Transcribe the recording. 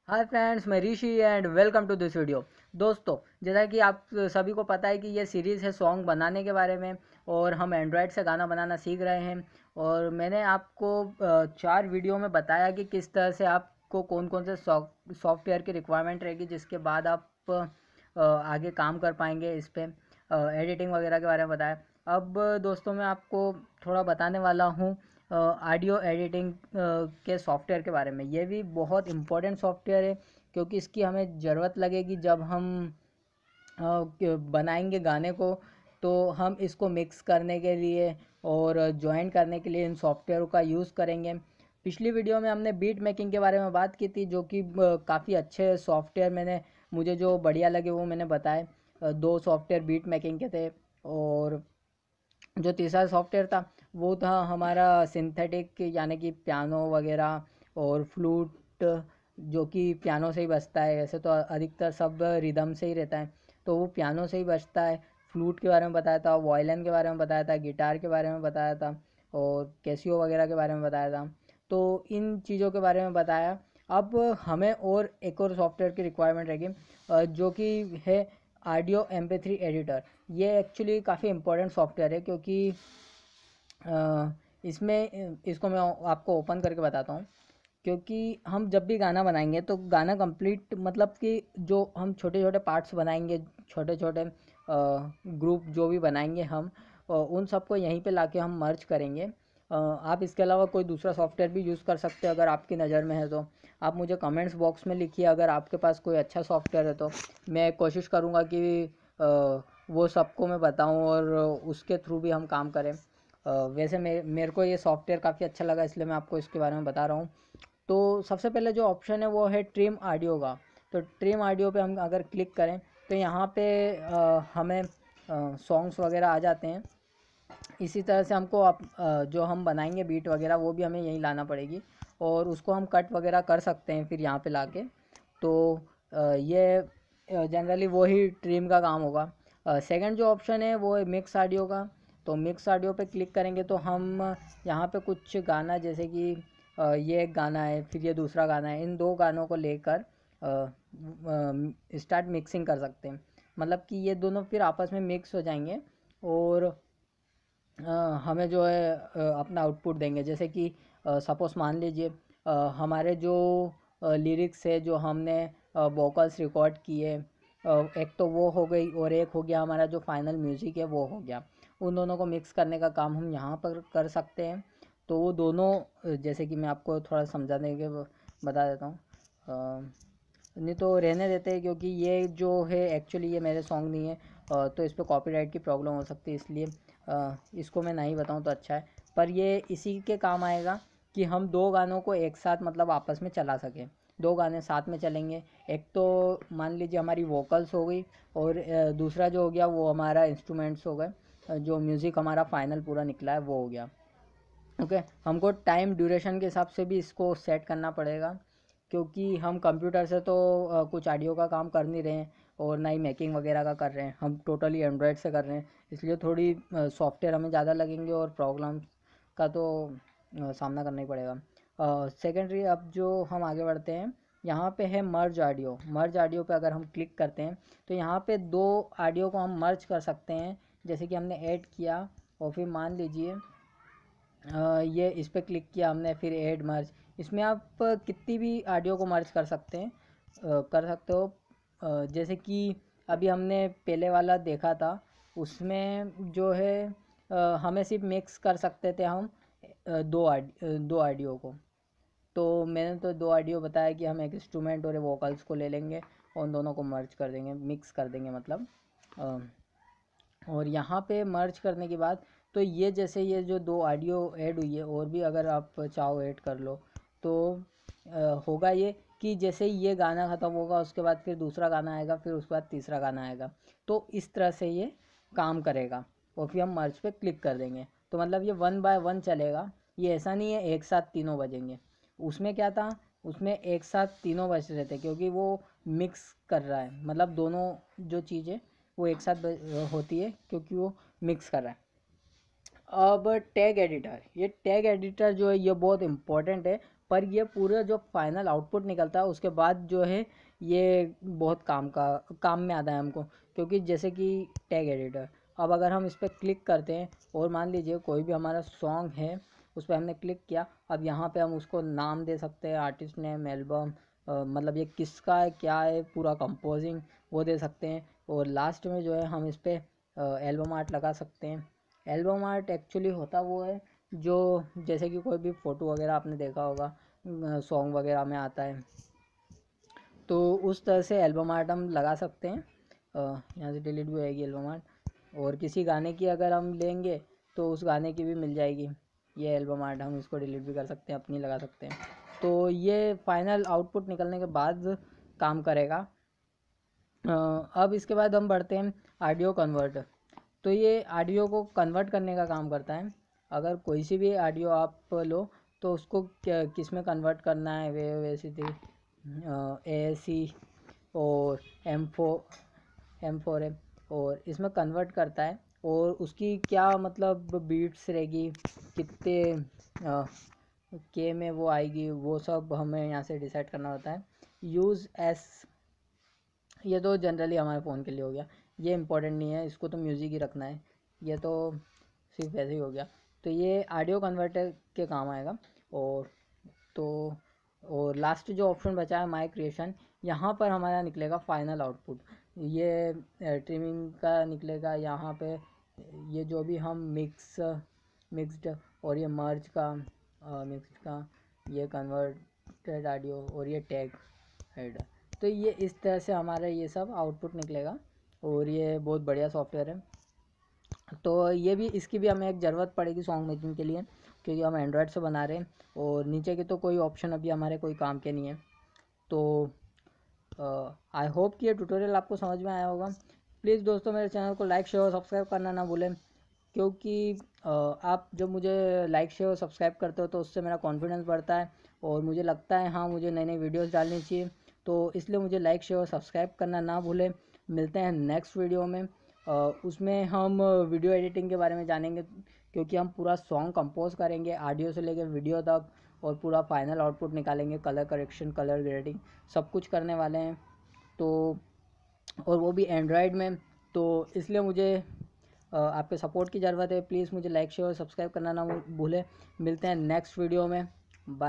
हाय friends, मैं Rishi and welcome to this video. दोस्तों, जैसा कि आप सभी को पता है कि ये सीरीज़ है सॉन्ग बनाने के बारे में और हम एंड्रॉयड से गाना बनाना सीख रहे हैं। और मैंने आपको 4 वीडियो में बताया कि किस तरह से आपको कौन कौन से सॉफ्टवेयर की रिक्वायरमेंट रहेगी, जिसके बाद आप आगे काम कर पाएंगे इस पर। एडिटिंग वगैरह के बारे में बताया। अब दोस्तों, मैं आपको थोड़ा बताने वाला हूँ ऑडियो एडिटिंग के सॉफ्टवेयर के बारे में। ये भी बहुत इम्पोर्टेंट सॉफ्टवेयर है, क्योंकि इसकी हमें ज़रूरत लगेगी जब हम बनाएंगे गाने को। तो हम इसको मिक्स करने के लिए और जॉइन करने के लिए इन सॉफ्टवेयरों का यूज़ करेंगे। पिछली वीडियो में हमने बीट मेकिंग के बारे में बात की थी, जो कि काफ़ी अच्छे सॉफ्टवेयर मुझे जो बढ़िया लगे वो मैंने बताए। 2 सॉफ्टवेयर बीट मेकिंग के थे, और जो तीसरा सॉफ्टवेयर था वो था हमारा सिंथेटिक, यानी कि पियानो वगैरह और फ्लूट, जो कि पियानो से ही बजता है। वैसे तो अधिकतर सब रिदम से ही रहता है, तो वो पियानो से ही बजता है। फ्लूट के बारे में बताया था, वायलिन के बारे में बताया था, गिटार के बारे में बताया था, और कैसियो वगैरह के बारे में बताया था। तो इन चीज़ों के बारे में बताया। अब हमें और एक और सॉफ्टवेयर की रिक्वायरमेंट रहेगी, जो कि है ऑडियो MP3 एडिटर। ये एक्चुअली काफ़ी इम्पोर्टेंट सॉफ्टवेयर है, क्योंकि इसमें इसको मैं आपको ओपन करके बताता हूँ। क्योंकि हम जब भी गाना बनाएंगे तो गाना कंप्लीट, मतलब कि जो हम छोटे छोटे पार्ट्स बनाएंगे, छोटे छोटे ग्रुप जो भी बनाएंगे हम, उन सबको यहीं पे लाके हम मर्ज करेंगे। आप इसके अलावा कोई दूसरा सॉफ्टवेयर भी यूज़ कर सकते हो अगर आपकी नज़र में है तो। आप मुझे कमेंट्स बॉक्स में लिखिए, अगर आपके पास कोई अच्छा सॉफ्टवेयर है तो मैं कोशिश करूँगा कि वो सबको मैं बताऊँ और उसके थ्रू भी हम काम करें। वैसे मेरे को ये सॉफ्टवेयर काफ़ी अच्छा लगा, इसलिए मैं आपको इसके बारे में बता रहा हूँ। तो सबसे पहले जो ऑप्शन है वो है ट्रिम ऑडियो का। तो ट्रिम ऑडियो पे हम अगर क्लिक करें तो यहाँ पे हमें सॉन्ग्स वगैरह आ जाते हैं। इसी तरह से हमको जो हम बनाएंगे बीट वगैरह, वो भी हमें यहीं लाना पड़ेगी, और उसको हम कट वगैरह कर सकते हैं फिर यहाँ पे लाके। तो ये जनरली वो ही ट्रिम का काम होगा। सेकंड जो ऑप्शन है वो है मिक्स ऑडियो का। तो मिक्स ऑडियो पे क्लिक करेंगे तो हम यहाँ पे कुछ गाना, जैसे कि ये एक गाना है, फिर ये दूसरा गाना है, इन 2 गानों को लेकर स्टार्ट मिक्सिंग कर सकते हैं। मतलब कि ये दोनों फिर आपस में मिक्स हो जाएंगे, और हमें जो है अपना आउटपुट देंगे। जैसे कि सपोज़ मान लीजिए हमारे जो लिरिक्स है, जो हमने वोकल्स रिकॉर्ड किए, एक तो वो हो गई, और एक हो गया हमारा जो फाइनल म्यूज़िक है वो हो गया। उन दोनों को मिक्स करने का काम हम यहाँ पर कर सकते हैं। तो वो दोनों जैसे कि मैं आपको थोड़ा समझाने के बता देता हूँ। नहीं तो रहने देते हैं, क्योंकि ये जो है एक्चुअली ये मेरे सॉन्ग नहीं है, तो इस पर कॉपीराइट की प्रॉब्लम हो सकती है, इसलिए इसको मैं नहीं बताऊँ तो अच्छा है। पर ये इसी के काम आएगा कि हम 2 गानों को एक साथ, मतलब आपस में चला सकें। 2 गाने साथ में चलेंगे। एक तो मान लीजिए हमारी वोकल्स हो गई, और दूसरा जो हो गया वो हमारा इंस्ट्रूमेंट्स हो गए। जो म्यूज़िक हमारा फाइनल पूरा निकला है वो हो गया। ओके, हमको टाइम ड्यूरेशन के हिसाब से भी इसको सेट करना पड़ेगा, क्योंकि हम कंप्यूटर से तो कुछ ऑडियो का काम कर नहीं रहे हैं, और ना ही मेकिंग वगैरह का कर रहे हैं, हम टोटली एंड्रॉयड से कर रहे हैं। इसलिए थोड़ी सॉफ्टवेयर हमें ज़्यादा लगेंगे, और प्रॉब्लम्स का तो सामना करना ही पड़ेगा। सेकेंडरी, अब जो हम आगे बढ़ते हैं, यहाँ पे है मर्ज ऑडियो। मर्ज ऑडियो पे अगर हम क्लिक करते हैं तो यहाँ पे 2 ऑडियो को हम मर्ज कर सकते हैं। जैसे कि हमने ऐड किया, और फिर मान लीजिए ये इस पर क्लिक किया हमने, फिर ऐड मर्ज। इसमें आप कितनी भी ऑडियो को मर्ज कर सकते हैं, कर सकते हो। जैसे कि अभी हमने पहले वाला देखा था, उसमें जो है हमें सिर्फ मिक्स कर सकते थे हम 2 ऑडियो को। तो मैंने तो 2 ऑडियो बताया कि हम एक इंस्ट्रूमेंट और वोकल्स को ले लेंगे, और उन दोनों को मर्ज कर देंगे, मिक्स कर देंगे मतलब। अ, और यहाँ पे मर्ज करने के बाद, तो ये जैसे ये जो 2 ऑडियो ऐड हुई है, और भी अगर आप चाहो ऐड कर लो, तो होगा ये कि जैसे ही ये गाना ख़त्म होगा उसके बाद फिर दूसरा गाना आएगा, फिर उसके बाद तीसरा गाना आएगा। तो इस तरह से ये काम करेगा, और फिर हम मर्ज पे क्लिक कर देंगे तो मतलब ये 1 बाय 1 चलेगा। ये ऐसा नहीं है एक साथ तीनों बजेंगे। उसमें क्या था, उसमें एक साथ तीनों बज रहे थे, क्योंकि वो मिक्स कर रहा है, मतलब दोनों जो चीज़ें वो एक साथ होती है, क्योंकि वो मिक्स कर रहा है। अब टैग एडिटर, ये टैग एडिटर जो है ये बहुत इम्पोर्टेंट है। पर ये पूरा जो फाइनल आउटपुट निकलता है उसके बाद जो है ये बहुत काम में आता है हमको, क्योंकि जैसे कि टैग एडिटर, अब अगर हम इस पर क्लिक करते हैं और मान लीजिए कोई भी हमारा सॉन्ग है उस पर हमने क्लिक किया, अब यहाँ पे हम उसको नाम दे सकते हैं, आर्टिस्ट नेम, एल्बम, मतलब ये किसका है, क्या है, पूरा कंपोजिंग वो दे सकते हैं। और लास्ट में जो है हम इस पर एल्बम आर्ट लगा सकते हैं। एल्बम आर्ट एक्चुअली होता वो है जो जैसे कि कोई भी फ़ोटो वगैरह आपने देखा होगा सॉन्ग वगैरह में आता है, तो उस तरह से एल्बम आर्ट हम लगा सकते हैं। यहाँ से डिलीट भी होएगी एल्बम आर्ट। और किसी गाने की अगर हम लेंगे तो उस गाने की भी मिल जाएगी ये एल्बम आर्ट, हम इसको डिलीट भी कर सकते हैं, अपनी लगा सकते हैं। तो ये फाइनल आउटपुट निकलने के बाद काम करेगा। अब इसके बाद हम बढ़ते हैं ऑडियो कन्वर्टर। तो ये ऑडियो को कन्वर्ट करने का काम करता है। अगर कोई सी भी ऑडियो आप लो तो उसको किस में कन्वर्ट करना है, वे सी थी AAC और M4 है, और इसमें कन्वर्ट करता है। और उसकी क्या मतलब बीट्स रहेगी, कितने के में वो आएगी, वो सब हमें यहाँ से डिसाइड करना होता है। यूज़ एस, ये तो जनरली हमारे फ़ोन के लिए हो गया, ये इम्पोर्टेंट नहीं है, इसको तो म्यूज़िक ही रखना है, ये तो सिर्फ ऐसे ही हो गया। तो ये ऑडियो कन्वर्टर के काम आएगा। और तो और लास्ट जो ऑप्शन बचा है माई क्रिएशन, यहाँ पर हमारा निकलेगा फाइनल आउटपुट। ये ट्रिमिंग का निकलेगा यहाँ पे, ये जो भी हम मिक्स्ड और ये मर्ज का मिक्स्ड का, ये कन्वर्टेड ऑडियो और ये टैग हेड, तो ये इस तरह से हमारा ये सब आउटपुट निकलेगा। और ये बहुत बढ़िया सॉफ्टवेयर है। तो ये भी, इसकी भी हमें एक ज़रूरत पड़ेगी सॉन्ग मेकिंग के लिए, क्योंकि हम एंड्रॉयड से बना रहे हैं और नीचे के तो कोई ऑप्शन अभी हमारे कोई काम के नहीं है। तो आई होप कि ये ट्यूटोरियल आपको समझ में आया होगा। प्लीज़ दोस्तों मेरे चैनल को लाइक शेयर और सब्सक्राइब करना ना भूलें, क्योंकि आप जब मुझे लाइक शेयर और सब्सक्राइब करते हो तो उससे मेरा कॉन्फिडेंस बढ़ता है और मुझे लगता है हाँ मुझे नई नई वीडियोस डालनी चाहिए। तो इसलिए मुझे लाइक शेयर और सब्सक्राइब करना ना भूलें। मिलते हैं नेक्स्ट वीडियो में। उसमें हम वीडियो एडिटिंग के बारे में जानेंगे, क्योंकि हम पूरा सॉन्ग कंपोज करेंगे ऑडियो से लेकर वीडियो तक, और पूरा फाइनल आउटपुट निकालेंगे, कलर करेक्शन, कलर ग्रेडिंग, सब कुछ करने वाले हैं। तो और वो भी एंड्रॉयड में, तो इसलिए मुझे आपके सपोर्ट की ज़रूरत है। प्लीज़ मुझे लाइक शेयर और सब्सक्राइब करना ना भूलें। मिलते हैं नेक्स्ट वीडियो में। बाय।